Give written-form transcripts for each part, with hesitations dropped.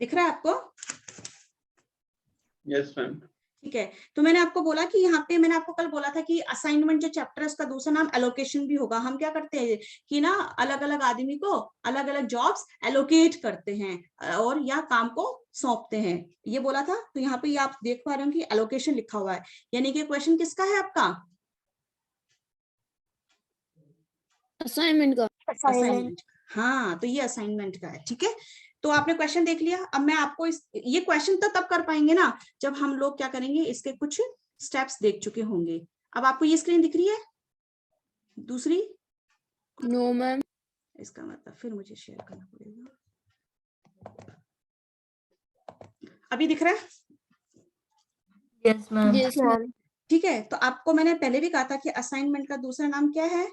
दिख रहा है आपको? Yes ma'am. ठीक है, तो मैंने आपको बोला कि यहाँ पे मैंने आपको कल बोला था कि असाइनमेंट जो चैप्टर है उसका दूसरा नाम एलोकेशन भी होगा। हम क्या करते हैं कि ना अलग अलग आदमी को अलग अलग जॉब्स एलोकेट करते हैं और या काम को सौंपते हैं, ये बोला था। तो यहाँ पे ये आप देख पा रहे हो कि एलोकेशन लिखा हुआ है, यानी कि क्वेश्चन किसका है आपका? असाइनमेंट का। असाइनमेंट। हाँ, तो ये असाइनमेंट का है। ठीक है, तो आपने क्वेश्चन देख लिया। अब मैं आपको ये क्वेश्चन तो तब कर पाएंगे ना जब हम लोग क्या करेंगे, इसके कुछ स्टेप्स देख चुके होंगे। अब आपको ये स्क्रीन दिख रही है दूसरी? No ma'am. इसका मतलब फिर मुझे शेयर करना पड़ेगा। अभी दिख रहा है? Yes ma'am. Yes ma'am. ठीक है, तो आपको मैंने पहले भी कहा था कि असाइनमेंट का दूसरा नाम क्या है?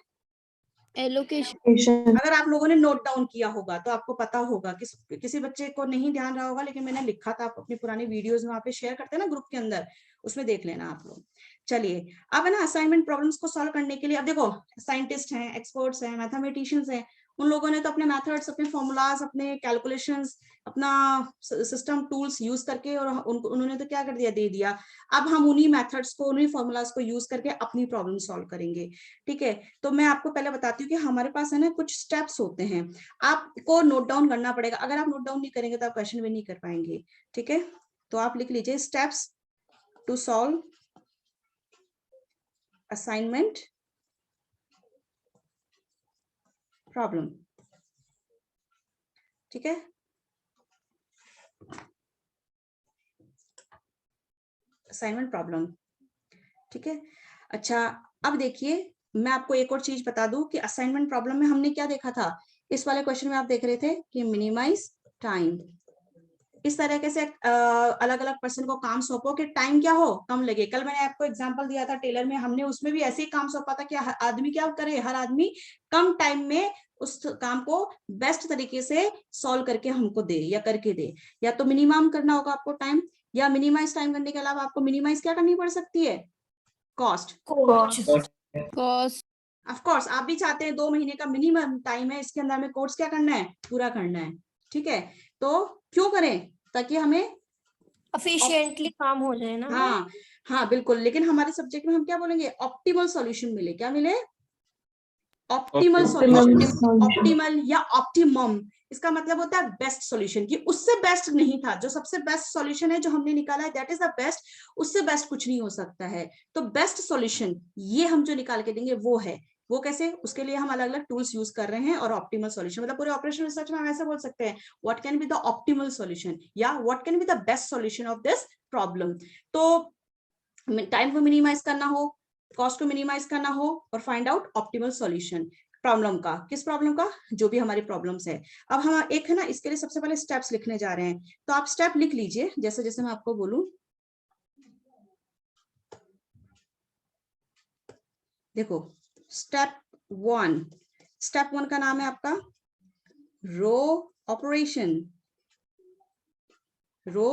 एलोकेशन। अगर आप लोगों ने नोट डाउन किया होगा तो आपको पता होगा, किसी बच्चे को नहीं ध्यान रहा होगा, लेकिन मैंने लिखा था, आप अपनी पुरानी वीडियोस में वहां पे शेयर करते हैं ना ग्रुप के अंदर, उसमें देख लेना आप लोग। चलिए, अब है ना असाइनमेंट प्रॉब्लम्स को सॉल्व करने के लिए, अब देखो साइंटिस्ट हैं, एक्सपर्ट्स हैं, मैथमेटिशियंस हैं, उन लोगों ने तो अपने मेथड्स, अपने फॉर्मूलाज, अपने कैलकुलेशंस, अपना सिस्टम टूल्स यूज करके और उन्होंने तो क्या कर दिया, दे दिया। अब हम उन्हीं मेथड्स को, उन्हीं फॉर्मूलाज को यूज करके अपनी प्रॉब्लम सॉल्व करेंगे। ठीक है, तो मैं आपको पहले बताती हूँ कि हमारे पास है ना कुछ स्टेप्स होते हैं, आपको नोट डाउन करना पड़ेगा। अगर आप नोट डाउन नहीं करेंगे तो आप क्वेश्चन भी नहीं कर पाएंगे। ठीक है, तो आप लिख लीजिए steps to solve assignment problem. ठीक है, असाइनमेंट प्रॉब्लम। ठीक है, अच्छा अब देखिए, मैं आपको एक और चीज बता दूं कि असाइनमेंट प्रॉब्लम में हमने क्या देखा था। इस वाले क्वेश्चन में आप देख रहे थे कि मिनिमाइज टाइम, इस तरीके से अलग अलग पर्सन को काम सौंपो कि टाइम क्या हो, कम लगे। कल मैंने आपको एग्जांपल दिया था टेलर में, हमने उसमें भी ऐसे ही काम सौंपा था कि हर आदमी क्या करे, हर आदमी कम टाइम में उस काम को बेस्ट तरीके से सॉल्व करके हमको दे या करके दे। या तो मिनिमम करना होगा आपको टाइम, या मिनिमाइज टाइम करने के अलावा आपको मिनिमाइज क्या करनी पड़ सकती है, कॉस्ट। कॉस्ट। ऑफ कोर्स आप भी चाहते हैं 2 महीने का मिनिमम टाइम है, इसके अंदर में कोर्स क्या करना है, पूरा करना है। ठीक है, तो क्यों करें, ताकि हमें एफिशिएंटली काम हो जाए ना। हाँ हाँ बिल्कुल, लेकिन हमारे सब्जेक्ट में हम क्या बोलेंगे, ऑप्टिमल सॉल्यूशन मिले। क्या मिले? Optimal solution. ऑप्टिमल या ऑप्टिमम, इसका मतलब होता है बेस्ट सॉल्यूशन, कि उससे बेस्ट नहीं था, जो सबसे बेस्ट सॉल्यूशन है जो हमने निकाला है दैट इज द बेस्ट, उससे बेस्ट कुछ नहीं हो सकता है। तो बेस्ट सॉल्यूशन ये हम जो निकाल के देंगे वो है। वो कैसे, उसके लिए हम अलग अलग टूल्स यूज कर रहे हैं। और ऑप्टिमल सॉल्यूशन मतलब पूरे ऑपरेशनल रिसर्च में हम ऐसे बोल सकते हैं, what can be the optimal solution या what can be the best solution of this problem. तो टाइम को मिनिमाइज करना हो, कॉस्ट को मिनिमाइज करना हो, और find out optimal solution problem का। किस प्रॉब्लम का? जो भी हमारी प्रॉब्लम्स है। अब हम एक है ना, इसके लिए सबसे पहले स्टेप्स लिखने जा रहे हैं, तो आप स्टेप लिख लीजिए जैसे जैसे मैं आपको बोलूं। देखो स्टेप 1, स्टेप 1 का नाम है आपका row operation. Row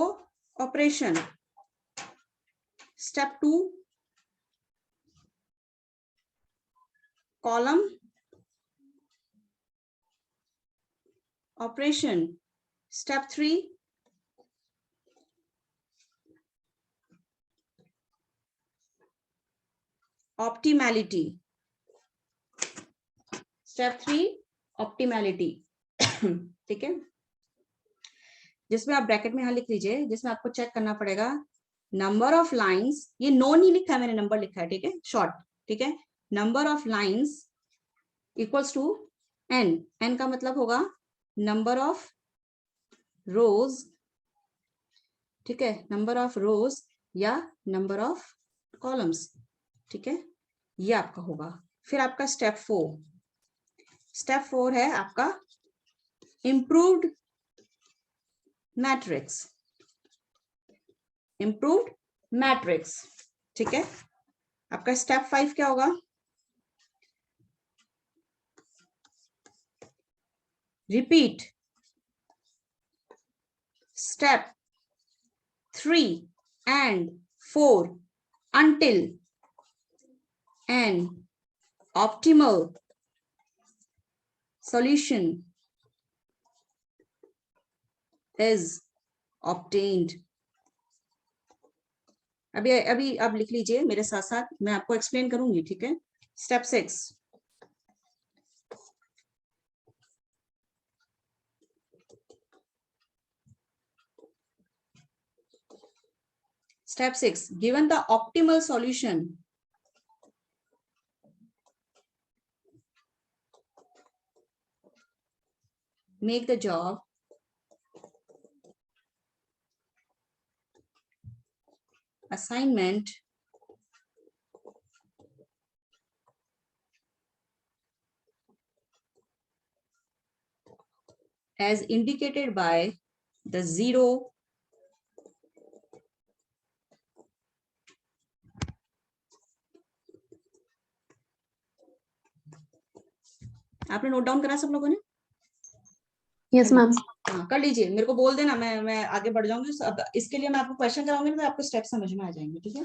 operation. Step 2 column operation. Step 3 optimality. Step 3 optimality. ठीक है, जिसमें आप ब्रैकेट में यहां लिख लीजिए, जिसमें आपको चेक करना पड़ेगा नंबर ऑफ लाइंस, ये नो नहीं लिखा है मैंने, नंबर लिखा है, ठीक है, शॉर्ट। ठीक है, number of lines equals to n. N का मतलब होगा नंबर ऑफ रोज। ठीक है, नंबर ऑफ रोज या नंबर ऑफ कॉलम्स। ठीक है, ये आपका होगा। फिर आपका स्टेप 4, स्टेप 4 है आपका इम्प्रूव्ड मैट्रिक्स। Improved matrix. ठीक है, आपका स्टेप 5 क्या होगा? Repeat step 3 and 4 until an optimal solution is obtained. अभी आप लिख लीजिए मेरे साथ साथ, मैं आपको एक्सप्लेन करूंगी, ठीक है। Step 6, step 6, given the optimal solution, make the job assignment as indicated by the 0 आपने नोट डाउन करा सब लोगों ने? Yes ma'am. हाँ कर लीजिए, मेरे को बोल देना, मैं आगे बढ़ जाऊंगी। अब इसके लिए मैं आपको क्वेश्चन कराऊंगी तो आपको स्टेप समझ में आ जाएंगे, ठीक है।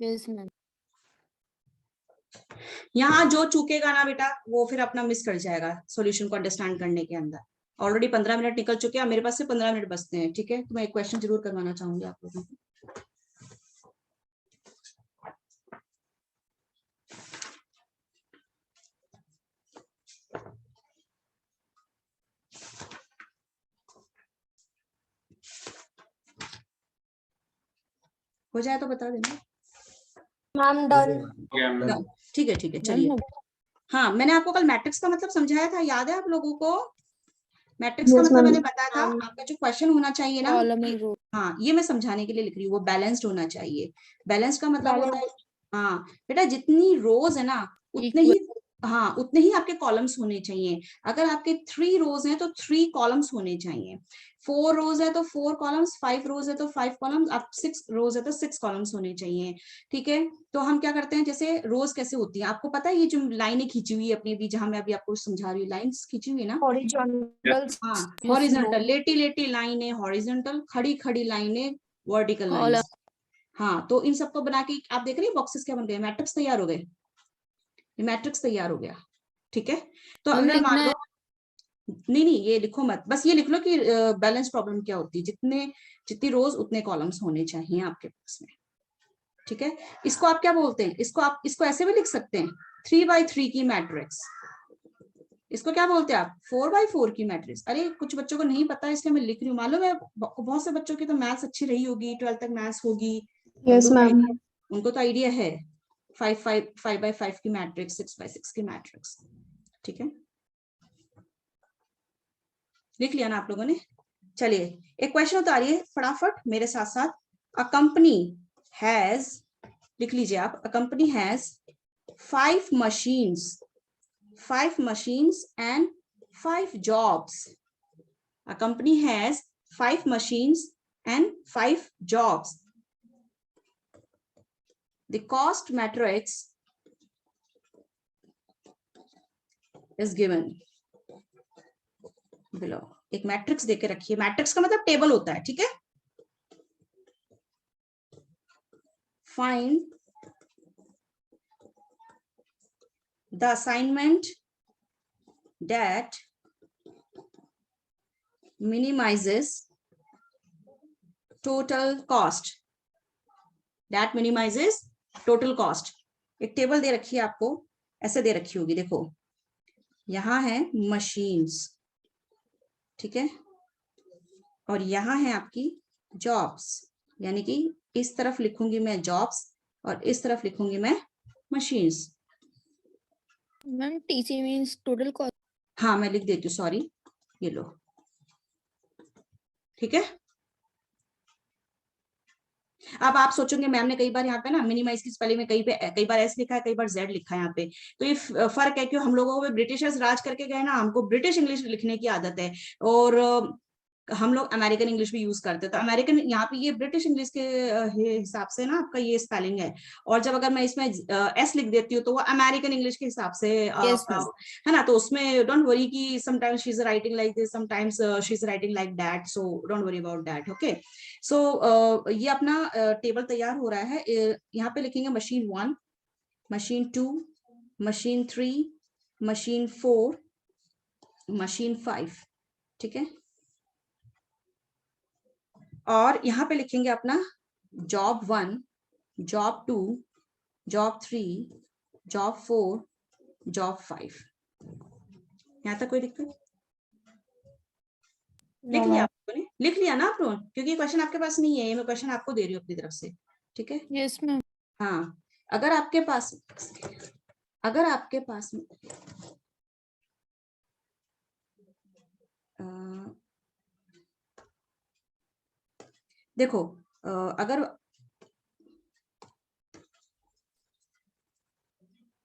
Yes, ma'am. यहाँ जो चूकेगा ना बेटा वो फिर अपना मिस कर जाएगा सॉल्यूशन को अंडरस्टैंड करने के अंदर। ऑलरेडी 15 मिनट निकल चुके हैं, मेरे पास से 15 मिनट बचते हैं, ठीक है। तो मैं एक क्वेश्चन जरूर करवाना चाहूंगी आप लोगों को। हो जाए तो बता देना। Ma'am done. ठीक है चलिए। हाँ मैंने आपको कल मैट्रिक्स का मतलब समझाया था, याद है आप लोगों को? मैट्रिक्स का Yes, मतलब ma'am. मैंने बताया था, आपका जो क्वेश्चन होना चाहिए ना, Column and row. हाँ ये मैं समझाने के लिए लिख रही हूँ, वो बैलेंस्ड होना चाहिए। बैलेंस का मतलब होता है, हाँ बेटा जितनी रोज है ना उतने ही, हाँ उतने ही आपके कॉलम्स होने चाहिए। अगर आपके 3 रोज हैं तो 3 कॉलम्स होने चाहिए, 4 रोज है तो 4 कॉलम्स, 5 रोज है तो 5 कॉलम्स, आप 6 रोज है तो 6 कॉलम्स होने चाहिए, ठीक है। तो हम क्या करते हैं, जैसे रोज कैसे होती है आपको पता है, ये जो लाइनें खींची हुई है अपनी भी, जहां मैं अभी आपको समझा रही हूँ, लाइन्स खींची हुई है ना, हॉरिजॉन्टल। हाँ हॉरिजॉन्टल, लेटी लेटी लाइनें हॉरिजॉन्टल, खड़ी खड़ी लाइनें वर्टिकल Column. लाइंस। हाँ तो इन सबको बना के आप देख रहे हैं बॉक्सेस क्या बन गए, मैट्रिक्स तैयार हो गए, ये मैट्रिक्स तैयार हो गया, ठीक है। तो हम अगर मान लिखना लो, नहीं ये लिखो मत, बस ये लिख लो कि बैलेंस प्रॉब्लम क्या होती है, जितनी रोज उतने कॉलम्स होने चाहिए आपके पास में, ठीक है। इसको आप क्या बोलते हैं, इसको ऐसे भी लिख सकते हैं, 3x3 की मैट्रिक्स। इसको क्या बोलते हैं आप, 4x4 की मैट्रिक्स। अरे कुछ बच्चों को नहीं पता इसलिए मैं लिख रही हूँ, मालूम है बहुत से बच्चों की तो मैथ्स अच्छी रही होगी, 12th तक मैथ्स होगी, Yes, ma'am. उनको तो आइडिया है 5x5 की मैट्रिक्स, 6x6 की मैट्रिक्स, ठीक है। लिख लिया ना आप लोगों ने? चलिए एक क्वेश्चन उतारिए फटाफट मेरे साथ साथ। अ कंपनी हैज, लिख लीजिए आप, a company has 5 machines and 5 jobs. A company has 5 machines and 5 jobs. The cost matrix is given below. एक मैट्रिक्स देके रखिए, मैट्रिक्स का मतलब टेबल होता है, ठीक है। Find the assignment that minimizes total cost. That minimizes total cost. एक टेबल दे रखी है आपको, ऐसे दे रखी होगी, देखो यहां है मशीन्स, ठीक है, और यहां है आपकी जॉब्स, यानी कि इस तरफ लिखूंगी मैं जॉब्स और इस तरफ लिखूंगी मैं machines. Ma'am, TC means total cost. हाँ मैं लिख देती हूँ, सॉरी, ये लो, ठीक है। अब आप सोचोगे मैम ने कई बार यहाँ पे ना मिनिमाइज की स्पेलिंग में कई बार एस लिखा है, कई बार जेड लिखा है यहाँ पे, तो ये फर्क है, क्यों हम लोगों को ब्रिटिशर्स राज करके गए ना, हमको ब्रिटिश इंग्लिश लिखने की आदत है, और हम लोग अमेरिकन इंग्लिश भी यूज करते हैं, तो अमेरिकन यहाँ पे ये ब्रिटिश इंग्लिश के हिसाब से ना आपका ये स्पेलिंग है, और जब अगर मैं इसमें एस लिख देती हूँ तो वो अमेरिकन इंग्लिश के हिसाब से Yes, ma'am. है ना, तो उसमें डोंट वरी कि sometimes she is writing like this, sometimes she is writing like that, so don't worry about that, okay. So ये अपना टेबल तैयार हो रहा है, यहाँ पे लिखेंगे machine 1, machine 2, machine 3, machine 4, machine 5, ठीक है, और यहाँ पे लिखेंगे अपना job 1, job 2, job 3, job 4, job 5। यहाँ तक कोई दिक्कत? लिख लिया आप लोगों ने? लिख लिया ना आप लोगों ने? क्योंकि क्वेश्चन आपके पास नहीं है, ये मैं क्वेश्चन आपको दे रही हूँ अपनी तरफ से, ठीक है? Yes, ma'am. हाँ, अगर आपके पास देखो, अगर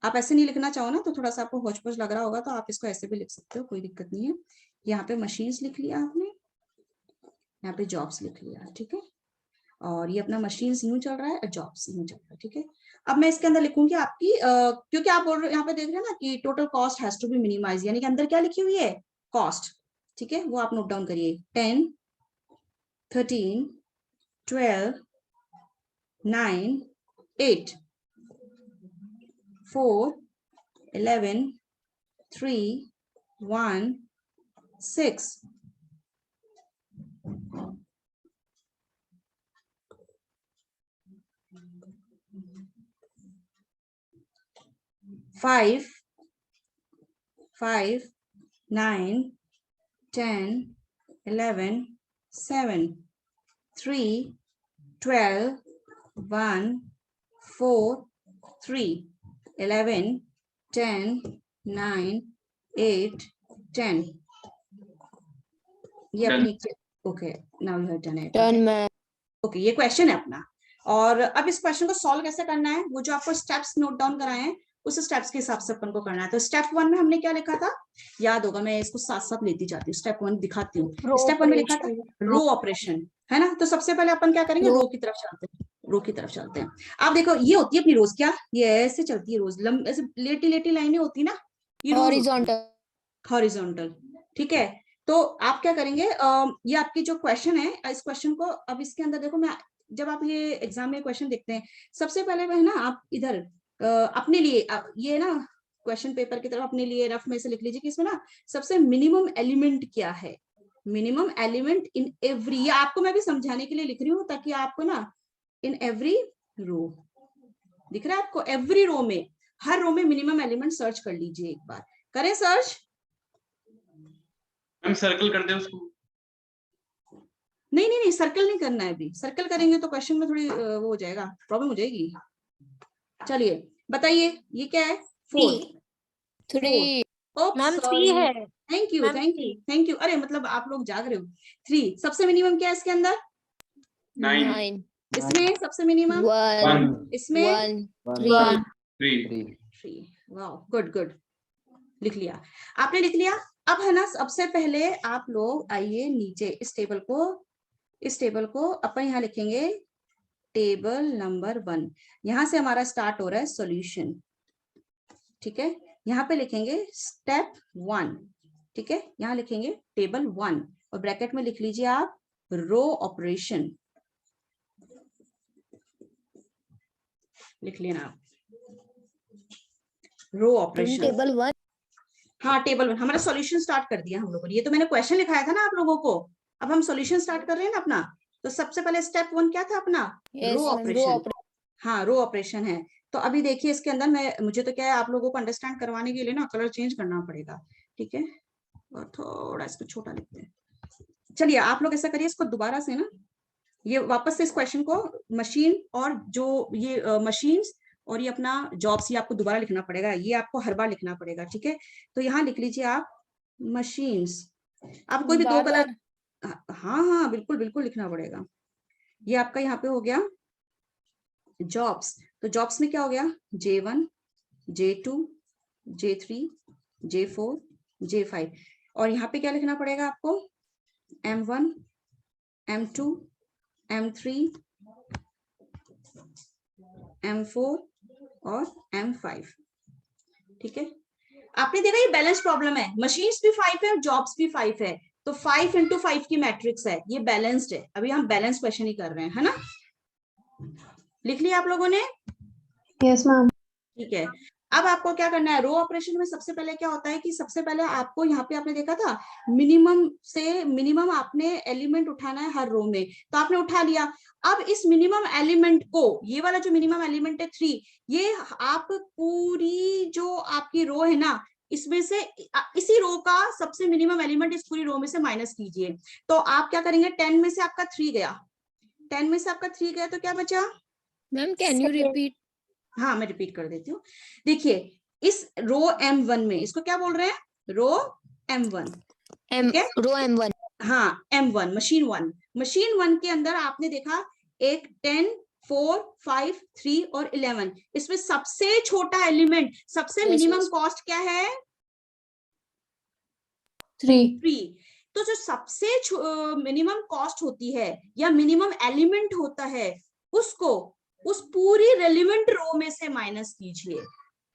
आप ऐसे नहीं लिखना चाहो ना, तो थोड़ा सा आपको होच-पोच लग रहा होगा, तो आप इसको ऐसे भी लिख सकते हो, कोई दिक्कत नहीं है। यहाँ पे मशीन्स लिख लिया आपने, यहाँ पे जॉब्स लिख लिया, ठीक है, और ये अपना मशीन्स यूं चल रहा है और जॉब्स यूं चल रहा है, ठीक है। अब मैं इसके अंदर लिखूंगी आपकी, क्योंकि आप बोल रहे यहाँ पे देख रहे हैं ना कि total cost has to be minimize, यानी कि अंदर क्या लिखी हुई है? कॉस्ट, ठीक है, वो आप नोट डाउन करिए। 10, 13, 12, 9, 8, 4, 11, 3, 1, 6, 5, 9, 10, 11, 7, 3, 12, 1, 4, 3, 11, 10, 9, 8, 10. ये अपनी, okay, now you have done it. Done, ma'am. Okay, ये क्वेश्चन है अपना, और अब इस क्वेश्चन को सॉल्व कैसे करना है, वो जो आपको स्टेप्स नोट डाउन कराए हैं उस स्टेप्स के हिसाब से अपन को करना है। तो स्टेप 1 में हमने क्या लिखा था, याद होगा, मैं इसको साथ साथ लेती जाती हूँ, स्टेप 1 दिखाती हूँ। स्टेप 1 में लिखा था रो ऑपरेशन, है ना। तो सबसे पहले अपन क्या करेंगे, रो की तरफ चलते हैं, रो की तरफ चलते हैं। आप देखो, ये होती है अपनी रोज, क्या ये ऐसे चलती है रोज, ऐसे लेटी लेटी लाइनें होती ना, ये रोज Horizontal. हॉरिजॉन्टल, ठीक है। तो आप क्या करेंगे, ये आपकी जो क्वेश्चन है, इस क्वेश्चन को अब इसके अंदर देखो, मैं जब आप ये एग्जाम में क्वेश्चन देखते हैं, सबसे पहले वह ना आप इधर अपने लिए ये ना क्वेश्चन पेपर की तरफ अपने लिए रफ में से लिख लीजिए कि इसमें ना सबसे मिनिमम एलिमेंट क्या है, मिनिमम एलिमेंट इन एवरी, ये आपको मैं भी समझाने के लिए लिख रही हूँ, ताकि आपको ना इन एवरी रो, दिख रहा है आपको, एवरी रो में, हर रो में मिनिमम एलिमेंट सर्च कर लीजिए, एक बार करें सर्च। हम सर्कल कर दें उसको? नहीं, सर्कल नहीं करना है अभी, सर्कल करेंगे तो क्वेश्चन में थोड़ी वो हो जाएगा, प्रॉब्लम हो जाएगी। चलिए बताइए, ये क्या है? 4, 3. मैम सी है। Thank you, Ma'am, thank you, thank you. अरे मतलब आप लोग जाग रहे हो। 3 सबसे मिनिमम क्या है इसके अंदर? 9, इसमें सबसे मिनिमम 1, इसमें 1, 3. 3. 3। वाओ, गुड गुड, लिख लिया आपने, लिख लिया। अब है ना, सबसे पहले आप लोग आइए नीचे, इस टेबल को अपन यहाँ लिखेंगे टेबल नंबर 1, यहां से हमारा स्टार्ट हो रहा है सॉल्यूशन, ठीक है। यहाँ पे लिखेंगे स्टेप 1, ठीक है, यहाँ लिखेंगे टेबल 1 और ब्रैकेट में लिख लीजिए आप रो ऑपरेशन, लिख लेना आप रो ऑपरेशन। Table 1. हाँ, टेबल 1 हमारा सॉल्यूशन स्टार्ट कर दिया हम लोगों ने, ये तो मैंने क्वेश्चन लिखाया था ना आप लोगों को, अब हम सॉल्यूशन स्टार्ट कर रहे हैं ना अपना। तो सबसे पहले स्टेप 1 क्या था अपना? Yes, रो ma'am. Row operation. operation. हाँ, रो ऑपरेशन है। तो अभी देखिए इसके अंदर मुझे तो क्या है, आप लोगों को अंडरस्टैंड करवाने के लिए ना कलर चेंज करना पड़ेगा, ठीक है, और थोड़ा इसको छोटा लिखते हैं। चलिए आप लोग ऐसा करिए, इसको दोबारा से ना, ये वापस से इस क्वेश्चन को मशीन और जो ये मशीन्स और ये अपना जॉब्स, ये आपको दोबारा लिखना पड़ेगा, ये आपको हर बार लिखना पड़ेगा, ठीक है। तो यहाँ लिख लीजिए आप मशीन्स, आप कोई भी 2 कलर, हाँ बिल्कुल बिल्कुल लिखना पड़ेगा। ये आपका यहाँ पे हो गया जॉब्स, तो जॉब्स में क्या हो गया? J1, J2, J3, J4, J5, और यहाँ पे क्या लिखना पड़ेगा आपको? M1, M2, M3, M4 और M5, ठीक है। आपने देखा ये बैलेंस प्रॉब्लम है, मशीन्स भी 5 है और जॉब्स भी 5 है, तो 5 into 5 की मैट्रिक्स है, ये बैलेंस्ड है। अभी हम बैलेंस क्वेश्चन ही कर रहे हैं, है ना। लिख लिया आप लोगों ने? Yes, ma'am. ठीक है, अब आपको क्या करना है, रो ऑपरेशन में सबसे पहले क्या होता है कि सबसे पहले आपको यहाँ पे आपने देखा था मिनिमम से मिनिमम आपने एलिमेंट उठाना है हर रो में, तो आपने उठा लिया। अब इस मिनिमम एलिमेंट को, ये वाला जो मिनिमम एलिमेंट है 3, ये आप पूरी जो आपकी रो है ना, इसमें से इसी रो का सबसे मिनिमम एलिमेंट इस पूरी रो में से माइनस कीजिए। तो आप क्या करेंगे, 10 में से आपका 3 गया, 10 में से आपका 3 गया तो क्या बचा? Ma'am can you repeat? हाँ मैं रिपीट कर देती हूँ। देखिए इस रो M1 में, इसको क्या बोल रहे हैं, रो M1, एम ठीक है? रो M1। हाँ M1 मशीन 1 के अंदर आपने देखा एक 10, 4, 5, 3 और 11, इसमें सबसे छोटा एलिमेंट, सबसे Yes, मिनिमम yes. कॉस्ट क्या है? 3. तो जो सबसे मिनिमम कॉस्ट होती है या मिनिमम एलिमेंट होता है, उसको उस पूरी रेलिवेंट रो में से माइनस कीजिए।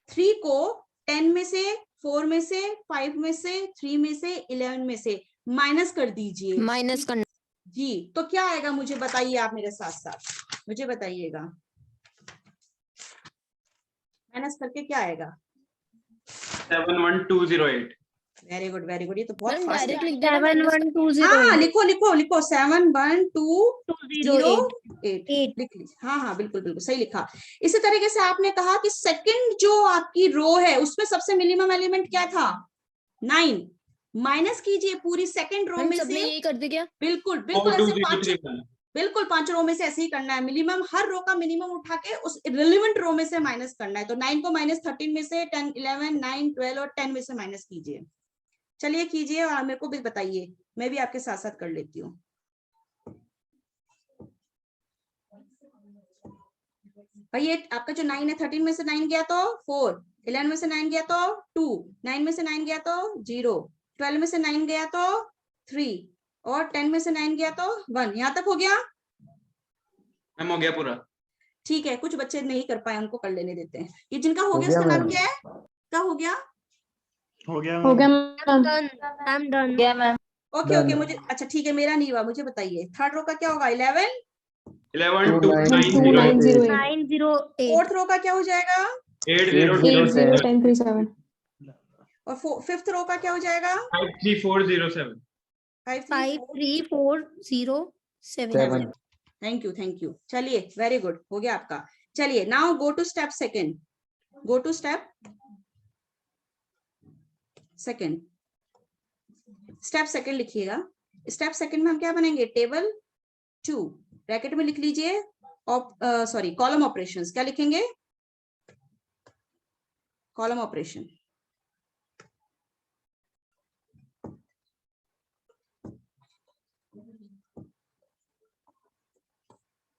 3 को 10 में से, 4 में से, 5 में से, 3 में से, 11 में से माइनस कर दीजिए। माइनस करना जी, तो क्या आएगा मुझे बताइए, आप मेरे साथ साथ मुझे बताइएगा, माइनस करके क्या आएगा? 71208। वेरी गुड वेरी गुड, ये तो बहुत मैम फास्ट डायरेक्ट है। लिख देना minus कर- हाँ लिखो लिखो लिखो, 71208 8. लिख लीजिए। हाँ हाँ बिल्कुल बिल्कुल सही लिखा। इसी तरीके से आपने कहा कि सेकंड जो आपकी रो है उसमें सबसे मिनिमम एलिमेंट क्या था? 9, माइनस कीजिए पूरी सेकंड रो मैम में सबने से। यही कर दे क्या? बिल्कुल बिल्कुल ऐसे 42031। बिल्कुल 5 रो में से ऐसे ही करना है, मिनिमम हर रो का मिनिमम उठा के उस रिलेवेंट रो में से माइनस करना है। तो 9 को -13 में से, 10, 11, 9, 12 और 10 में से माइनस कीजिए। चलिए कीजिए और मेरे को भी बताइए, मैं भी आपके साथ साथ कर लेती हूँ। भाई ये आपका जो 9 है, 13 में से 9 गया तो 4, 11 में से 9 गया तो 2, 9 में से 9 गया तो 0, 12 में से 9 गया तो 3 और 10 में से 9 गया तो 1। यहाँ तक हो गया? मैम हो गया पूरा। ठीक है, कुछ बच्चे नहीं कर पाए, उनको कर लेने देते हैं। ये जिनका हो हो गया गया उसका नाम मैम। क्या है? क्या हो गया? हो गया हो गया ma'am. Ma'am. I'm done. Yeah, ma'am. Okay Done. Okay, मुझे अच्छा ठीक है, मेरा नहीं हुआ, मुझे बताइए थर्ड रो का क्या होगा? 11, 11290। 2908. 908. फोर्थ रो का क्या हो जाएगा? 8010। 80337. और फिफ्थ रो का क्या हो जाएगा? 53407। 53407। 53407. Thank you. चलिए वेरी गुड, हो गया आपका। चलिए now go to step second, go to step second. Step second लिखिएगा। स्टेप सेकंड में हम क्या बनेंगे? टेबल 2 ब्रैकेट में लिख लीजिए, सॉरी कॉलम ऑपरेशंस। क्या लिखेंगे? Column operation.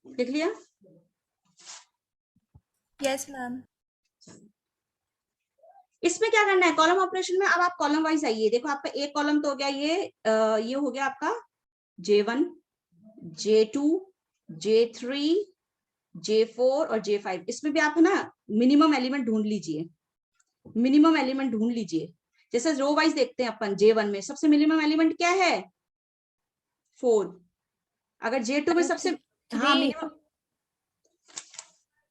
लिख लिया? Yes, ma'am. इसमें क्या करना है कॉलम ऑपरेशन में? अब आप कॉलम वाइज आइए। देखो आपका एक कॉलम तो हो गया, ये हो गया आपका J1, J2, J3, J4 और J5। इसमें भी आप है ना मिनिमम एलिमेंट ढूंढ लीजिए, मिनिमम एलिमेंट ढूंढ लीजिए। जैसे रो वाइज देखते हैं अपन, J1 में सबसे मिनिमम एलिमेंट क्या है? 4। अगर J2 में सबसे, हाँ मिनिमम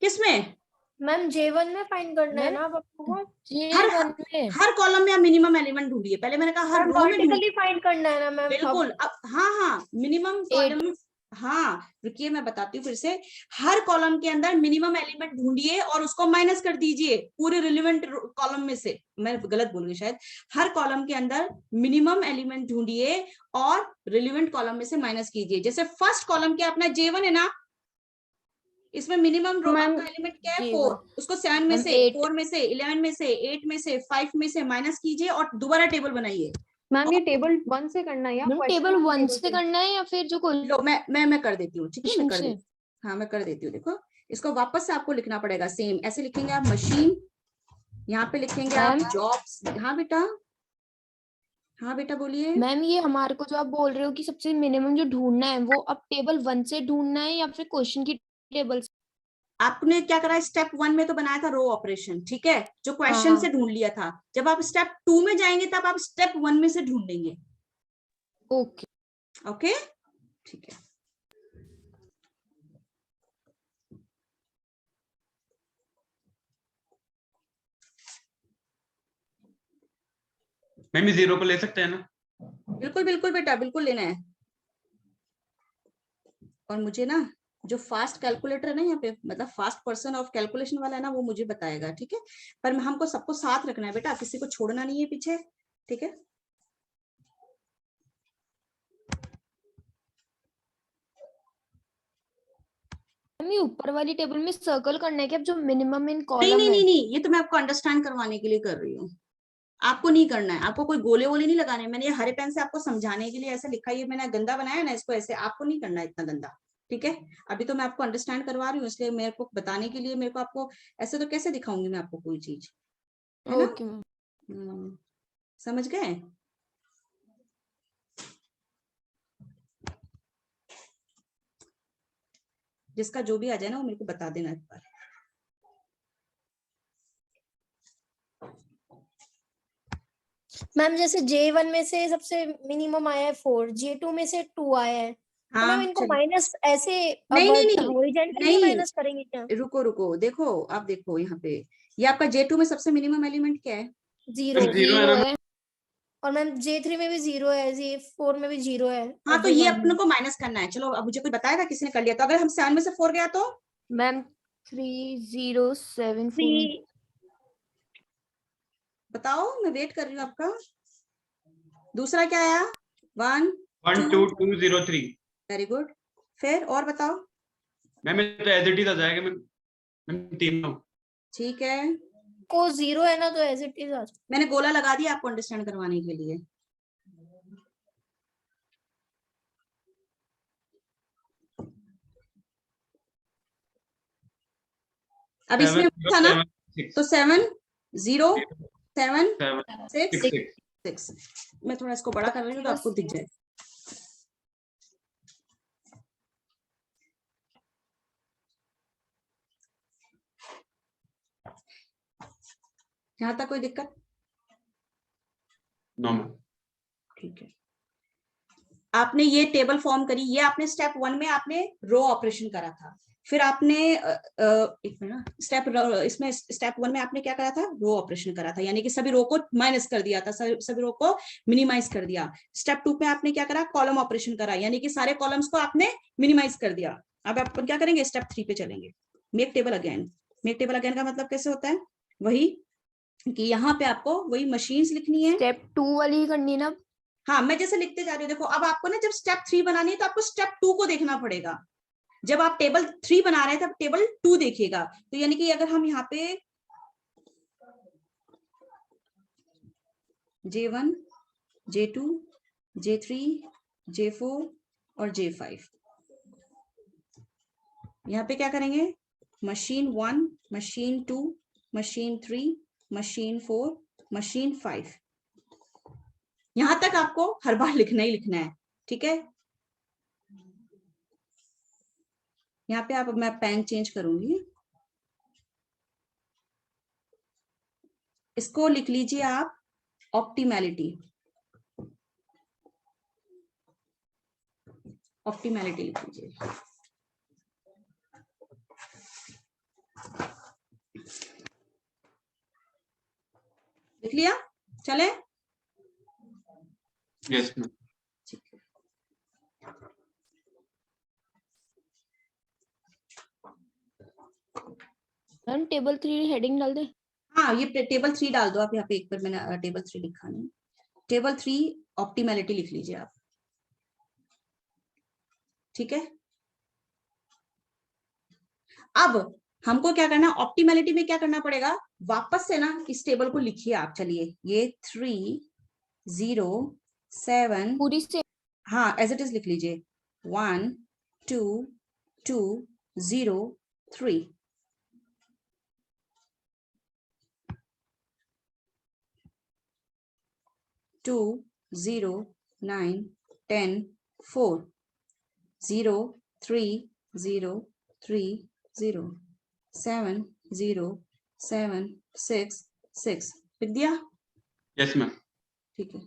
किसमें? मैम J1 में फाइंड करना है ना आपको? J1 में हर कॉलम में आप मिनिमम एलिमेंट ढूंढिए। पहले मैंने कहा हर मैम रो में ढूंढिए। वर्टिकली फाइंड करना है ना मैम? बिल्कुल। अब हाँ मिनिमम कॉलम, हाँ रुकिए मैं बताती हूँ फिर से। हर कॉलम के अंदर मिनिमम एलिमेंट ढूंढिए और उसको माइनस कर दीजिए पूरे रिलेवेंट कॉलम में से। मैं गलत बोल गई शायद। हर कॉलम के अंदर मिनिमम एलिमेंट ढूंढिए और रिलेवेंट कॉलम में से माइनस कीजिए। जैसे फर्स्ट कॉलम क्या अपना J1 है ना, इसमें मिनिमम रो का एलिमेंट क्या है? 4। उसको 7 में से, 4 में से, 11 में से, 8 में से, 5 में से माइनस कीजिए और दोबारा टेबल बनाइए। मैम ये टेबल 1 से करना है या मैम टेबल 1 से करना है या फिर जो लो मैं कर देती हूँ, ठीक है मैं कर से? देती हूँ। हाँ मैं कर देती हूँ। देखो इसको वापस से आपको लिखना पड़ेगा सेम। ऐसे लिखेंगे आप मशीन, यहाँ पे लिखेंगे आप जॉब्स। हाँ बेटा, हाँ बेटा बोलिए। मैम ये हमारे को जो आप बोल रहे हो कि सबसे मिनिमम जो ढूंढना है वो अब टेबल 1 से ढूंढना है या फिर क्वेश्चन की टेबल से? आपने क्या करा, स्टेप 1 में तो बनाया था रो ऑपरेशन, ठीक है, जो क्वेश्चन से ढूंढ लिया था। जब आप स्टेप 2 में जाएंगे तब आप स्टेप 1 में से ढूंढेंगे। ओके ओके ठीक है। मैम ये 0 को ले सकते हैं ना? बिल्कुल बिल्कुल बेटा, बिल्कुल लेना है। और मुझे ना जो फास्ट कैलकुलेटर है ना यहाँ पे, मतलब फास्ट पर्सन ऑफ कैलकुलेशन वाला है ना, वो मुझे बताएगा, ठीक है। पर हमको सबको साथ रखना है बेटा, किसी को छोड़ना नहीं है पीछे, ठीक है। मैम ये ऊपर वाली टेबल में सर्कल करना है क्या, जो मिनिमम इन नहीं कॉलम नहीं है? नहीं नहीं, ये तो मैं आपको अंडरस्टैंड करवाने के लिए कर रही हूँ, आपको नहीं करना है, आपको कोई गोले वोले नहीं लगाने। मैंने ये हरे पेन से आपको समझाने के लिए ऐसे लिखा, ये मैंने गंदा बनाया ना इसको, ऐसे आपको नहीं करना है इतना गंदा, ठीक है। अभी तो मैं आपको अंडरस्टैंड करवा रही हूँ, इसलिए मेरे को बताने के लिए, मेरे को आपको ऐसे तो कैसे दिखाऊंगी मैं आपको कोई चीज, है ना। Okay ma'am. समझ गए। जिसका जो भी आ जाए ना वो मेरे को बता देना एक बार। मैम जैसे J1 में से सबसे मिनिमम आया है 4, J2 में से 2 आया है, तो मैम इनको चलिए। माइनस ऐसे नहीं नहीं नहीं हॉरिजॉन्टली नहीं, माइनस करेंगे क्या? रुको रुको, देखो आप देखो यहाँ पे, ये आपका J2 में सबसे मिनिमम एलिमेंट क्या है? 0। मैम 0 है ना? है। और मैम J3 में भी 0 है, J4 में भी 0 है। हाँ, और तो ये J1 अपने में को माइनस करना है। चलो अब मुझे कोई बताएगा, किसी ने कर लिया तो, अगर हम 7 में से 4 गया तो मैम 3074। 3। बताओ, मैं वेट कर रही हूँ आपका। दूसरा क्या आया? 1 2, 12203। Very good. फिर और बताओ। मैम ये तो एज इट इज आ जाएगा मैम, तीनों। ठीक है, को 0 है ना, तो एज इट इज आ जाए। मैंने गोला लगा दिया आपको अंडरस्टैंड करवाने के लिए। अब इसमें था ना, तो 7 0 7 6 6। मैं थोड़ा इसको बड़ा कर रही हूँ तो आपको दिख जाए। यहाँ तक कोई दिक्कत? No ma'am. ठीक है। आपने ये टेबल फॉर्म करी, ये आपने स्टेप 1 में आपने रो ऑपरेशन करा था। फिर आपने एक मिनट, इसमें स्टेप 1 में आपने क्या करा था? रो ऑपरेशन करा था, यानी कि सभी रो को माइनस कर दिया था, सभी रो को मिनिमाइज कर दिया। स्टेप 2 में आपने क्या करा? कॉलम ऑपरेशन करा, यानी कि सारे कॉलम्स को आपने मिनिमाइज कर दिया। अब आप क्या करेंगे? स्टेप 3 पे चलेंगे, make table again. Make table again का मतलब कैसे होता है? वही कि यहाँ पे आपको वही मशीन्स लिखनी है। स्टेप 2 वाली करनी है ना? हाँ, मैं जैसे लिखते जा रही हूँ, देखो अब आपको ना जब स्टेप 3 बनानी है तो आपको स्टेप 2 को देखना पड़ेगा। जब आप टेबल 3 बना रहे हैं तब टेबल 2 देखिएगा। तो यानी कि अगर हम यहाँ पे J1 J2 J3 J4 और J5, यहाँ पे क्या करेंगे? Machine 1 machine 2 machine 3 machine 4 machine 5, यहां तक आपको हर बार लिखना ही लिखना है, ठीक है। यहाँ पे आप, मैं पेन चेंज करूंगी, इसको लिख लीजिए आप ऑप्टिमैलिटी। ऑप्टिमैलिटी लिख लीजिए। लिख लिया? चले? Yes ma'am. ठीक है। मैम टेबल 3 हेडिंग डाल दे। हाँ, ये टेबल 3 डाल दो आप यहाँ पे, एक बार मैंने टेबल 3 लिखा नहीं। टेबल 3 ऑप्टिमैलिटी लिख लीजिए आप, ठीक है। अब हमको क्या करना? ऑप्टिमैलिटी में क्या करना पड़ेगा? वापस से ना इस टेबल को लिखिए आप। चलिए, ये 3 0 7, पूरी से हाँ एज इट इज लिख लीजिए। 1 2 2 0 3। टू 0 9 10 4 0 3 0 3 0 7 0 7 6 6। लिख दिया? Yes ma'am. ठीक है।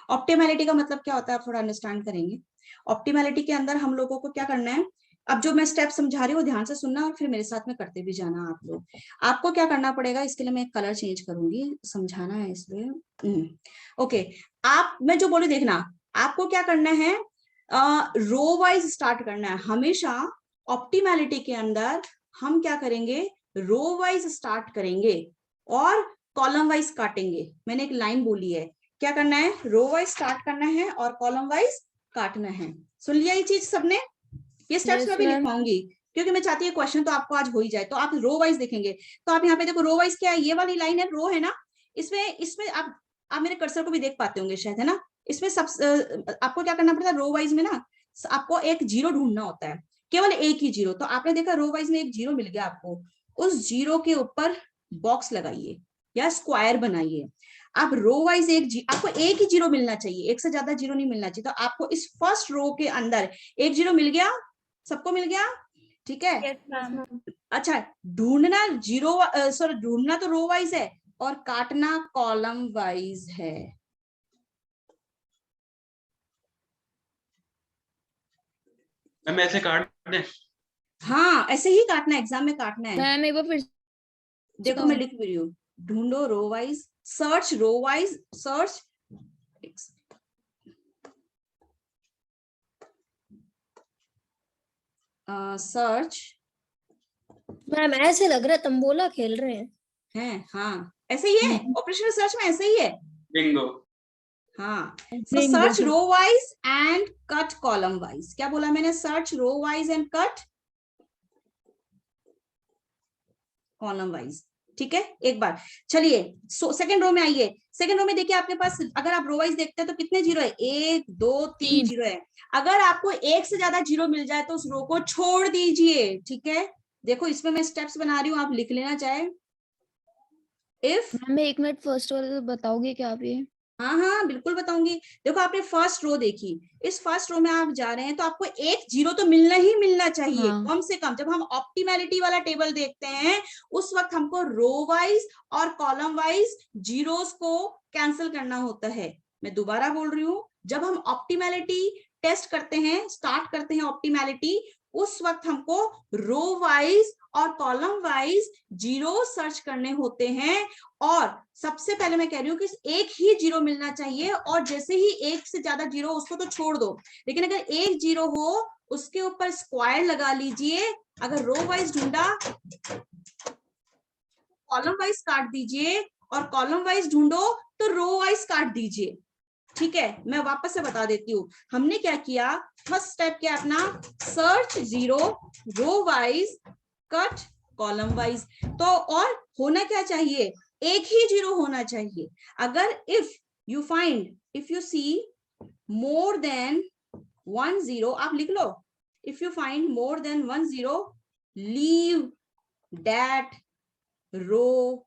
ऑप्टिमैलिटी का मतलब क्या होता है आप थोड़ा अंडरस्टैंड करेंगे। ऑप्टिमैलिटी के अंदर हम लोगों को क्या करना है अब जो मैं स्टेप समझा रही हूँ ध्यान से सुनना और फिर मेरे साथ में करते भी जाना आप लोग। आपको क्या करना पड़ेगा, इसके लिए मैं एक कलर चेंज करूंगी, समझाना है इसलिए। ओके, आप मैं जो बोलूं देखना, आपको क्या करना है, रो वाइज स्टार्ट करना है हमेशा। ऑप्टिमैलिटी के अंदर हम क्या करेंगे, रो वाइज स्टार्ट करेंगे और कॉलम वाइज काटेंगे। मैंने एक लाइन बोली है, क्या करना है, रो वाइज स्टार्ट करना है और कॉलम वाइज काटना है। सुन लिया ये चीज सबने? ये स्टेप्स Yes, मैं भी ma'am. लिखवाऊंगी क्योंकि मैं चाहती हूँ क्वेश्चन तो आपको आज हो ही जाए। तो आप रो वाइज देखेंगे, तो आप यहाँ पे देखो रो वाइज क्या है, ये वाली लाइन है, रो है ना, इसमें इसमें आप मेरे कर्सर को भी देख पाते होंगे शायद, है ना। इसमें सब आपको क्या करना पड़ता है, रो वाइज में ना आपको एक जीरो ढूंढना होता है, केवल एक ही जीरो। तो आपने देखा रो वाइज में एक जीरो मिल गया आपको, उस जीरो के ऊपर बॉक्स लगाइए या स्क्वायर बनाइए। आप रो वाइज आपको एक ही जीरो मिलना चाहिए, एक से ज्यादा जीरो नहीं मिलना चाहिए। तो आपको इस फर्स्ट रो के अंदर एक जीरो मिल गया, सबको मिल गया, ठीक है। Yes, ma'am. अच्छा, ढूंढना जीरो सॉरी ढूंढना तो रो वाइज है और काटना कॉलम वाइज है। मैम ऐसे काट दें? हाँ ऐसे ही काटना है, एग्जाम में काटना है। मैम एक बार फिर देखो मैं लिख भी रही हूँ, ढूंढो row wise, search row wise, search search ma'am ऐसे लग रहा है तंबोला खेल रहे हैं। है, हाँ ऐसे ही है, ऑपरेशन सर्च में ऐसे ही है। बिंगो। हाँ, so search row wise and cut column wise। क्या बोला मैंने, search row wise and cut column wise, ठीक है। एक बार चलिए सेकंड रो में आइए। सेकंड रो में देखिए आपके पास, अगर आप रो वाइज देखते हैं तो कितने जीरो है, 1 2 3 जीरो है। अगर आपको एक से ज्यादा जीरो मिल जाए तो उस रो को छोड़ दीजिए, ठीक है। देखो इसमें मैं स्टेप्स बना रही हूँ, आप लिख लेना चाहे। इफ मैम 1 मिनट फर्स्ट वाले तो बताओगे क्या आप ये? हाँ हाँ बिल्कुल बताऊंगी। देखो आपने फर्स्ट रो देखी, इस फर्स्ट रो में आप जा रहे हैं तो आपको एक जीरो तो मिलना ही मिलना चाहिए, हाँ। कम से कम। जब हम ऑप्टिमैलिटी वाला टेबल देखते हैं उस वक्त हमको रो वाइज और कॉलम वाइज जीरोस को कैंसिल करना होता है। मैं दोबारा बोल रही हूँ, जब हम ऑप्टिमैलिटी टेस्ट करते हैं, स्टार्ट करते हैं ऑप्टिमैलिटी, उस वक्त हमको रो वाइज और कॉलम वाइज जीरो सर्च करने होते हैं। और सबसे पहले मैं कह रही हूँ कि एक ही जीरो मिलना चाहिए, और जैसे ही एक से ज्यादा जीरो उसको तो छोड़ दो, लेकिन अगर एक जीरो हो उसके ऊपर स्क्वायर लगा लीजिए। अगर रो वाइज ढूंढा कॉलम वाइज काट दीजिए, और कॉलम वाइज ढूंढो तो रो वाइज काट दीजिए, ठीक है। मैं वापस से बता देती हूँ, हमने क्या किया, फर्स्ट स्टेप क्या अपना, search zero row wise cut column wise. तो और होना क्या चाहिए, एक ही जीरो होना चाहिए। अगर if you find, if you see more than 1 0, आप लिख लो, if you find more than 1 0 leave that row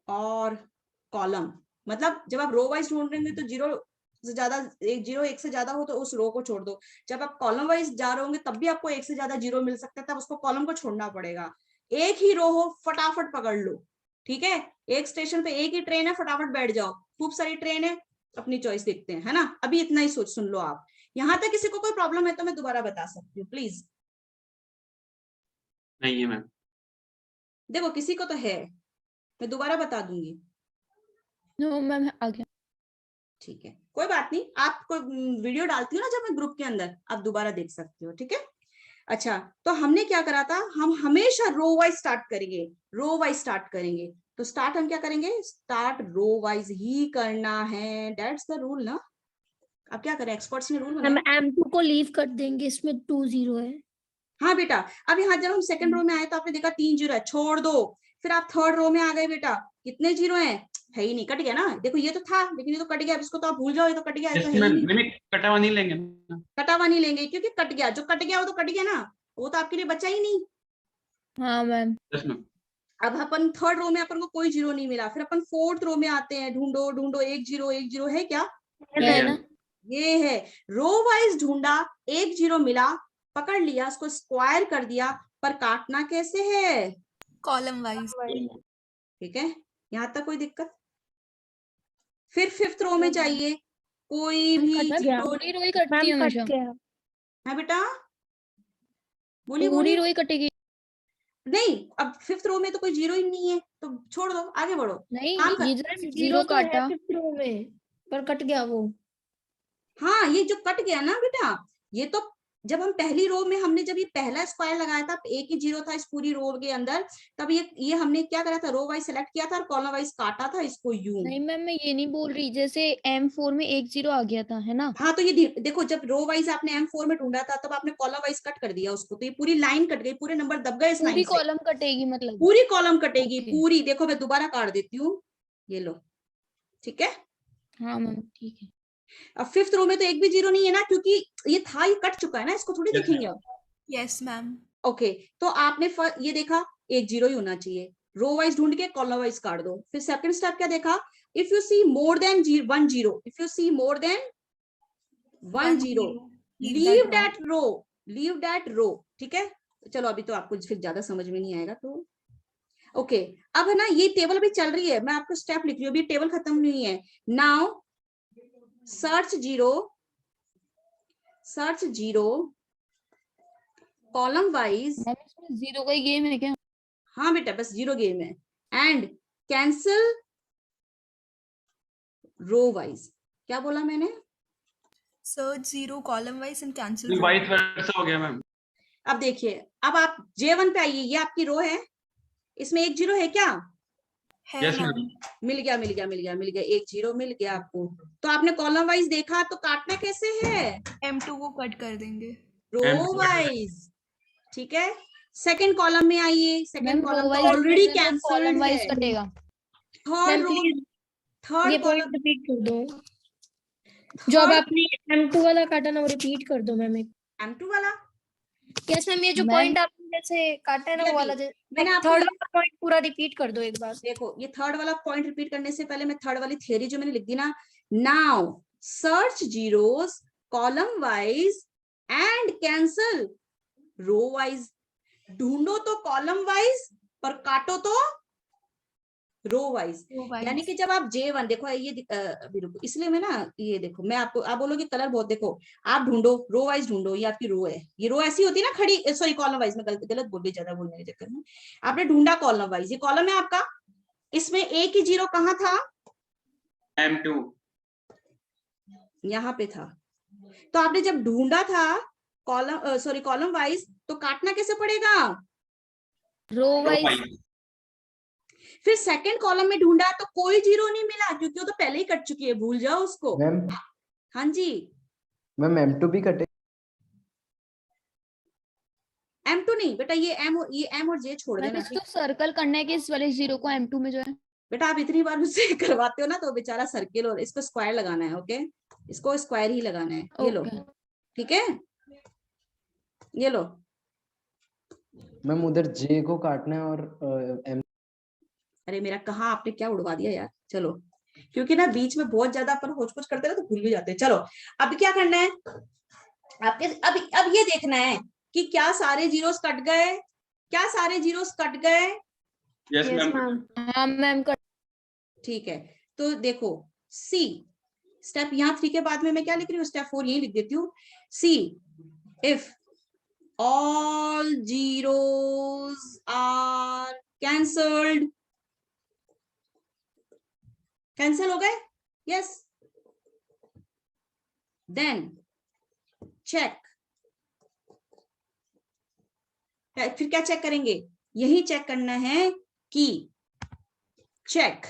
और कॉलम। मतलब जब आप रो वाइज ढूंढ रहे तो जीरो से ज्यादा, एक जीरो एक से ज्यादा हो तो उस रो को छोड़ दो। जब आप कॉलम वाइज जा रहे होंगे तब भी आपको एक से ज्यादा जीरो मिल सकता है, तब उसको कॉलम को छोड़ना पड़ेगा। एक ही रो हो फटाफट पकड़ लो, ठीक है। एक स्टेशन पे एक ही ट्रेन है, फटाफट बैठ जाओ, खूब सारी ट्रेन है, अपनी चॉइस देखते हैं, है ना। अभी इतना ही सोच सुन लो आप। यहाँ तक किसी को कोई प्रॉब्लम है तो मैं दोबारा बता सकती हूँ, प्लीज। नहीं है मैम। देखो किसी को तो है, मैं दोबारा बता दूंगी। नो मैम आ गया। ठीक है कोई बात नहीं, आपको वीडियो डालती हूँ ना जब मैं ग्रुप के अंदर, आप दोबारा देख सकते हो, ठीक है। अच्छा, तो हमने क्या करा था, हम हमेशा रो वाइज स्टार्ट करेंगे, रो वाइज स्टार्ट करेंगे। तो स्टार्ट हम क्या करेंगे, स्टार्ट रो वाइज ही करना है, दैट्स द रूल ना। अब क्या करें, एक्सपर्ट्स ने रूल हम बनाया। M2 को लीव कर देंगे, इसमें 2 0 है। हाँ बेटा, अब यहाँ जब हम सेकंड रो में आए तो आपने देखा 3 जीरो है, छोड़ दो। फिर आप थर्ड रो में आ गए बेटा, कितने जीरो हैं, है ही नहीं, कट गया ना। देखो ये तो था लेकिन ये तो कट गया, अब इसको तो आप भूल जाओ, ये तो कट गया, ये तो है ही नहीं। मैम कटा हुआ नहीं लेंगे ना? कटा हुआ नहीं लेंगे क्योंकि कट गया, जो कट गया वो तो कट गया ना, वो तो आपके लिए बचा ही नहीं। हाँ मैम। Yes ma'am. अब अपन थर्ड रो में अपन को कोई जीरो नहीं मिला, फिर अपन फोर्थ रो में आते हैं, ढूंढो ढूंढो, एक जीरो है क्या, है ना? ये है। रो वाइज ढूंढा, एक जीरो मिला, पकड़ लिया, उसको स्क्वायर कर दिया, पर काटना कैसे है, कॉलम वाइज। ठीक है। यहाँ तक कोई दिक्कत। फिर फिफ्थ रो में जाइए, कोई भी कट गया, जीरो। पूरी रो ही कटती है मैम कट हमेशा। गया। है बेटा, बोलिए पूरी बोलिए। रो ही कटेगी। नहीं, अब फिफ्थ रो में तो कोई जीरो ही नहीं है, तो छोड़ दो, आगे बढ़ो। नहीं, काम कर, ये जो जीरो जीरो तो है काटा, 5th रो में, पर कट गया वो। हाँ ये जो कट गया ना बेटा, ये तो जब हम पहली रो में हमने जब ये पहला स्क्वायर लगाया था, एक ही जीरो था इस पूरी रो के अंदर, तब ये हमने क्या करा था, रो वाइज सेलेक्ट किया था और कॉलम वाइज काटा था इसको यूं। नहीं मैम मैं ये नहीं बोल रही, जैसे M4 में एक जीरो आ गया था, है ना? हाँ तो ये देखो, जब रो वाइज आपने M4 में ढूंढा था, तब आपने कॉलम वाइज कट कर दिया उसको, तो ये पूरी लाइन कट गई, पूरे नंबर दब गए इस लाइन पूरी से। कॉलम कटेगी मतलब? पूरी कॉलम कटेगी ओके। पूरी, देखो मैं दोबारा काट देती हूँ, ये लो, ठीक है। हाँ मैम ठीक है। अब फिफ्थ रो में तो एक भी जीरो नहीं है ना, क्योंकि ये था, ये कट चुका है ना, इसको थोड़ी Yes, देखेंगे अब। Yes ma'am. ओके, तो आपने ये देखा एक जीरो ही होना चाहिए, रो वाइज ढूंढ के कॉलम वाइज काट दो। फिर सेकंड स्टेप क्या देखा, if you see more than 1 zero, if you see more than 1 zero, leave that row, ठीक है। चलो अभी तो आपको फिर ज्यादा समझ में नहीं आएगा, तो ओके। अब है ना, ये टेबल अभी चल रही है, मैं आपको स्टेप लिख रही हूँ, अभी टेबल खत्म नहीं है। Now search zero column wise, ma'am इसमें जीरो का ही गेम है क्या? हाँ बेटा बस जीरो गेम है, एंड कैंसिल रो वाइज। क्या बोला मैंने? Search zero column wise and cancel vice versa हो गया मैम। अब देखिए, अब आप J1 पे आइए, ये आपकी रो है, इसमें एक जीरो है क्या? है Yes, मैम। ma'am. मिल गया, एक जीरो मिल गया आपको। तो आपने कॉलम वाइज देखा, तो काटना कैसे है? M2 को कट कर देंगे। रो M2 वाइज, ठीक है। सेकंड कॉलम में आइए, सेकंड मैम कॉलम रो तो वाइज ऑलरेडी तो कैंसल्ड कॉलम है। वाइज कटेगा। थर्ड मैम रो, प्लीज ये थर्ड पॉइंट कॉलम, रिपीट कर दो, जो अब थर्ड आपने M2 वाला काटा ना, वो रिपीट कर दो मैम। M2 वाला, यस मैम, ये जो मैम पॉइंट आपने जैसे काटा है ना, ये वो वाला अभी मैंने आपको थर्ड वाला पॉइंट पूरा रिपीट कर दो एक बार। देखो, ये थर्ड वाला पॉइंट रिपीट करने से पहले मैं थर्ड वाली थियरी जो मैंने लिख दी ना, now search zeros column wise and cancel row wise. ढूंढो तो कॉलम वाइज, पर काटो तो रो वाइज। यानी कि जब आप J1 देखो, ये अभी रुको, इसलिए मैं ना, ये देखो, मैं आपको, आप बोलोगे कलर बहुत, देखो आप ढूंढो रो वाइज ढूंढो, ये आपकी रो है, ये रो ऐसी होती है ना खड़ी, सॉरी कॉलम वाइज, में गलत बोल रही, ज्यादा बोलने के चक्कर में। आपने ढूंढा कॉलम वाइज, ये कॉलम है आपका, इसमें एक ही जीरो कहाँ था? M2 यहाँ पे था। तो आपने जब ढूंढा था कॉलम, सॉरी कॉलम वाइज, तो काटना कैसे पड़ेगा? रो रो वाइज। वाइज। फिर सेकंड कॉलम में ढूंढा तो कोई जीरो नहीं मिला, क्योंकि वो तो पहले ही कट चुकी है, भूल जाओ उसको। मैम हाँ जी, मैम M2 भी कटे। M2 नहीं बेटा, ये M और J छोड़ मैम देना। इसको सर्कल करना है कि इस वाले जीरो को M2 में जो है। बेटा आप इतनी बार मुझसे करवाते हो ना, तो बेचारा सर्किल, और इसको स्क्वायर लगाना है, ओके, इसको स्क्वायर ही लगाना है, ये लो, ओके ठीक है, ये लो। मैम उधर J को काटना है और M। अरे मेरा कहाँ, आपने क्या उड़वा दिया यार। चलो, क्योंकि ना बीच में बहुत ज्यादा अपन होच पोच करते हैं ना, तो भूल भी जाते हैं। चलो अब क्या करना है आपके, अब ये देखना है कि क्या सारे जीरोस कट गए, क्या सारे जीरोस कट गए? Yes yes ma'am. मैम। हाँ मैम कर। ठीक है, तो देखो सी, स्टेप यहाँ 3 के बाद में मैं क्या लिख रही हूँ, स्टेप 4 यही लिख देती हूँ। See if all zeros are cancelled, cancel हो गए, यस, देन चेक। फिर क्या चेक करेंगे, यही चेक करना है कि check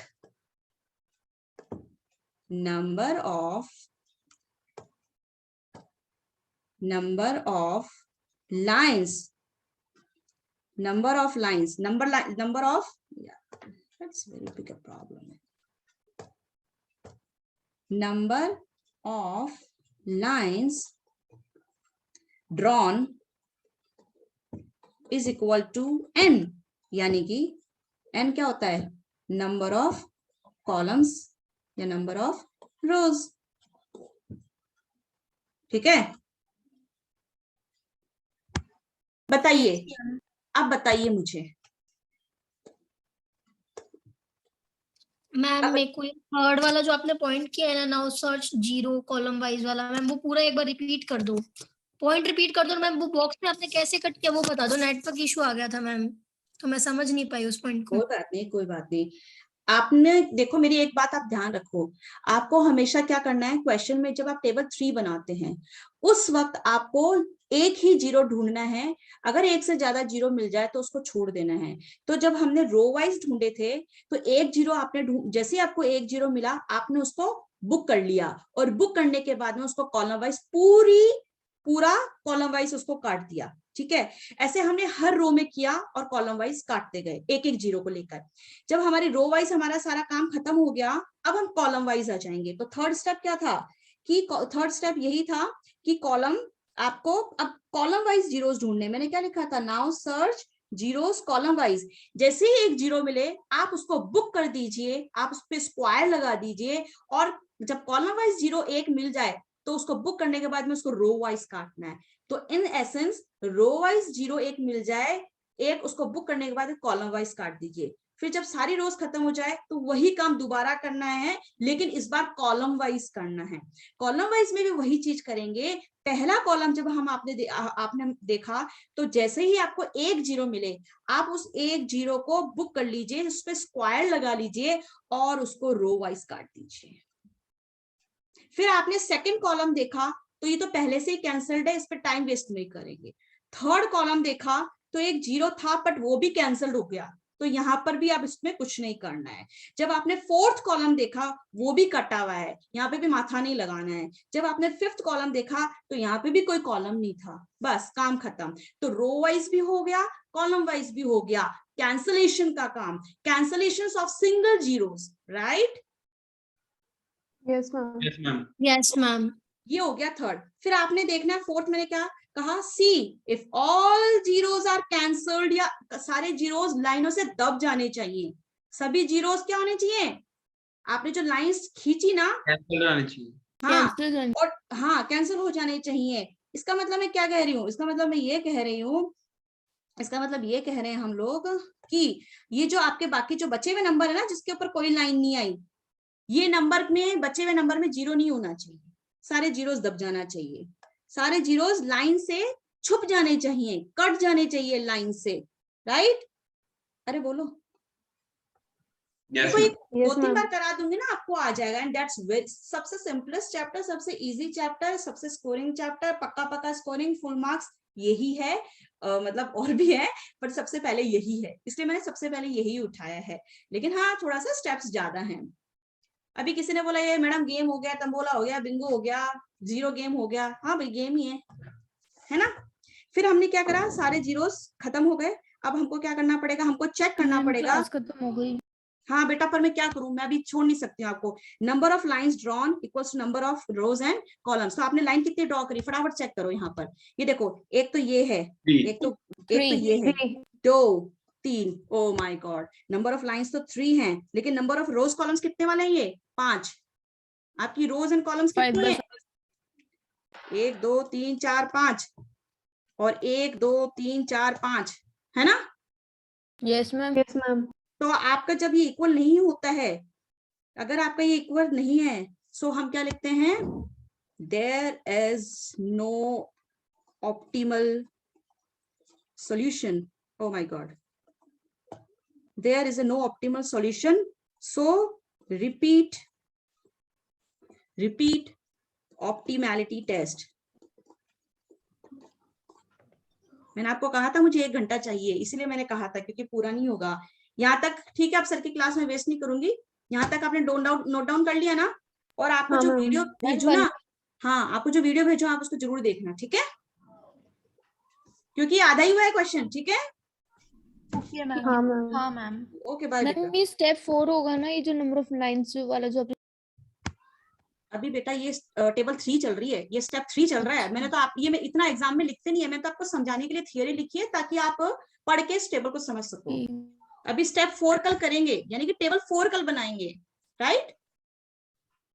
number of lines, number of that's very big a problem. Number of lines drawn is equal to n, यानी कि n क्या होता है, number of columns या number of rows, ठीक है। बताइए, अब बताइए मुझे। मैम मेरे को थर्ड वाला जो आपने पॉइंट किया है ना, now search zero column wise वाला, मैम वो पूरा एक बार रिपीट कर दो। पॉइंट रिपीट कर दो मैम, वो बॉक्स में आपने कैसे कट किया वो बता दो, नेटवर्क इशू आ गया था मैम तो मैं समझ नहीं पाई उस पॉइंट को। कोई बात नहीं, कोई बात नहीं। आपने देखो, मेरी एक बात आप ध्यान रखो, आपको हमेशा क्या करना है, क्वेश्चन में जब आप टेबल 3 बनाते हैं उस वक्त आपको एक ही जीरो ढूंढना है। अगर एक से ज्यादा जीरो मिल जाए तो उसको छोड़ देना है। तो जब हमने रो वाइज ढूंढे थे तो एक जीरो आपने जैसे आपको एक जीरो मिला आपने उसको बुक कर लिया, और बुक करने के बाद में उसको कॉलम वाइज पूरा कॉलम वाइज उसको काट दिया। ठीक है, ऐसे हमने हर रो में किया और कॉलम वाइज काटते गए एक एक जीरो को लेकर। जब हमारी रो वाइज हमारा सारा काम खत्म हो गया, अब हम कॉलम वाइज आ जाएंगे। तो थर्ड स्टेप क्या था कि थर्ड स्टेप यही था कि कॉलम आपको अब कॉलम वाइज जीरोस ढूंढने। मैंने क्या लिखा था, now search zeros column wise. जैसे ही एक जीरो मिले आप उसको बुक कर दीजिए, आप उस पर स्क्वायर लगा दीजिए, और जब कॉलम वाइज जीरो एक मिल जाए तो उसको बुक करने के बाद में उसको रो वाइज काटना है। तो in essence row wise zero एक मिल जाए, एक उसको बुक करने के बाद कॉलम वाइज काट दीजिए। फिर जब सारी रोज खत्म हो जाए तो वही काम दोबारा करना है, लेकिन इस बार कॉलम वाइज करना है। कॉलम वाइज में भी वही चीज करेंगे। पहला कॉलम जब हम आपने देखा तो जैसे ही आपको एक जीरो मिले आप उस एक जीरो को बुक कर लीजिए, उस पर स्क्वायर लगा लीजिए और उसको रो वाइज काट दीजिए। फिर आपने सेकंड कॉलम देखा तो ये तो पहले से ही कैंसल्ड है, इस पर टाइम वेस्ट नहीं करेंगे। थर्ड कॉलम देखा तो एक जीरो था बट वो भी कैंसल्ड हो गया, तो यहाँ पर भी आप इसमें कुछ नहीं करना है। जब आपने फोर्थ कॉलम देखा वो भी कटा हुआ है, यहाँ पे भी माथा नहीं लगाना है। जब आपने फिफ्थ कॉलम देखा तो यहाँ पे भी कोई कॉलम नहीं था, बस काम खत्म। तो रो वाइज भी हो गया, कॉलम वाइज भी हो गया। कैंसलेशन का काम, cancellation of single zeros, right? Yes ma'am. Yes ma'am. Yes ma'am. ये हो गया थर्ड। फिर आपने देखना है फोर्थ, मैंने क्या कहा, see if all zeros are cancelled, या सारे जीरोस लाइनों से दब जाने चाहिए। सभी जीरोस क्या होने चाहिए, आपने जो लाइंस खींची ना, कैंसिल आनी चाहिए। हाँ, कैंसिल और हाँ कैंसिल हो जाने चाहिए। इसका मतलब मैं क्या कह रही हूँ, इसका मतलब मैं ये कह रही हूँ, इसका मतलब ये कह रहे हैं हम लोग कि ये जो आपके बाकी जो बचे हुए नंबर है ना, जिसके ऊपर कोई लाइन नहीं आई, ये नंबर में, बचे हुए नंबर में जीरो नहीं होना चाहिए, सारे जीरोस दब जाना चाहिए, सारे जीरोस लाइन से छुप जाने चाहिए, कट जाने चाहिए लाइन से, राइट? अरे बोलो। यस देखो ये Yes, 2-3 ma'am. बार करा दूंगी ना आपको आ जाएगा। एंड दैट्स सबसे सिंपलेस्ट चैप्टर, सबसे इजी चैप्टर, सबसे स्कोरिंग चैप्टर, पक्का स्कोरिंग, फुल मार्क्स यही है। मतलब और भी है पर सबसे पहले यही है, इसलिए मैंने सबसे पहले यही उठाया है। लेकिन हाँ थोड़ा सा स्टेप्स ज्यादा हैं। अभी किसी ने बोला ये मैडम गेम हो गया, तंबोला हो गया, बिंगो हो गया, जीरो गेम हो गया। हाँ भाई गेम ही है ना? फिर हमने क्या करा, सारे जीरोस खत्म हो गए। अब हमको क्या करना पड़ेगा, हमको चेक करना पड़ेगा। क्लास खत्म हो गई। हाँ बेटा, पर मैं क्या करूं, मैं अभी छोड़ नहीं सकती हूँ आपको। Number of lines drawn equals to number of rows and columns. तो आपने लाइन कितनी ड्रॉ करी, फटाफट चेक करो। यहाँ पर ये देखो, एक तो ये है, एक तो ये है, 2 3, oh my God, number of lines तो 3 हैं, लेकिन नंबर ऑफ रोज कॉलम्स कितने वाले हैं, ये 5। आपकी रोज एंड कॉलम्स कितनी है, 1 2 3 4 5, और 1 2 3 4 5, है ना? Yes ma'am. Yes, ma'am. तो आपका जब ये इक्वल नहीं होता है, अगर आपका ये इक्वल नहीं है, सो हम क्या लिखते हैं, there is no optimal solution. Oh my god, there is a no optimal solution, so repeat optimality test. मैंने आपको कहा था मुझे 1 घंटा चाहिए, इसलिए मैंने कहा था, क्योंकि पूरा नहीं होगा यहाँ तक। ठीक है, आप सर की क्लास में वेस्ट नहीं करूंगी। यहाँ तक आपने नोट डाउन कर लिया ना? और आपको हाँ, जो मैम। वीडियो भेजू ना, हाँ आपको जो वीडियो भेजो आप उसको जरूर देखना, ठीक है? क्योंकि आधा ही हुआ है क्वेश्चन, ठीक है? हाँ मैम। हाँ मैम। ओके बाय बेटा। मैम ये स्टेप 4 होगा ना, ये जो नंबर ऑफ लाइंस वाला जो अभी बेटा ये टेबल 3 चल रही है, ये स्टेप 3 चल रहा है। मैंने तो आप ये मैं इतना एग्जाम में लिखते नहीं है, मैं तो आपको समझाने के लिए थियरी लिखी है ताकि आप पढ़ के इस टेबल को समझ सको। अभी स्टेप 4 कल करेंगे, यानी कि टेबल 4 कल बनाएंगे, राइट?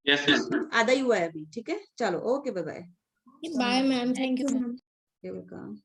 Yes ma'am. आधा ही हुआ है अभी, ठीक है? चलो okay bye bye. Bye ma'am, thank you ma'am. Welcome.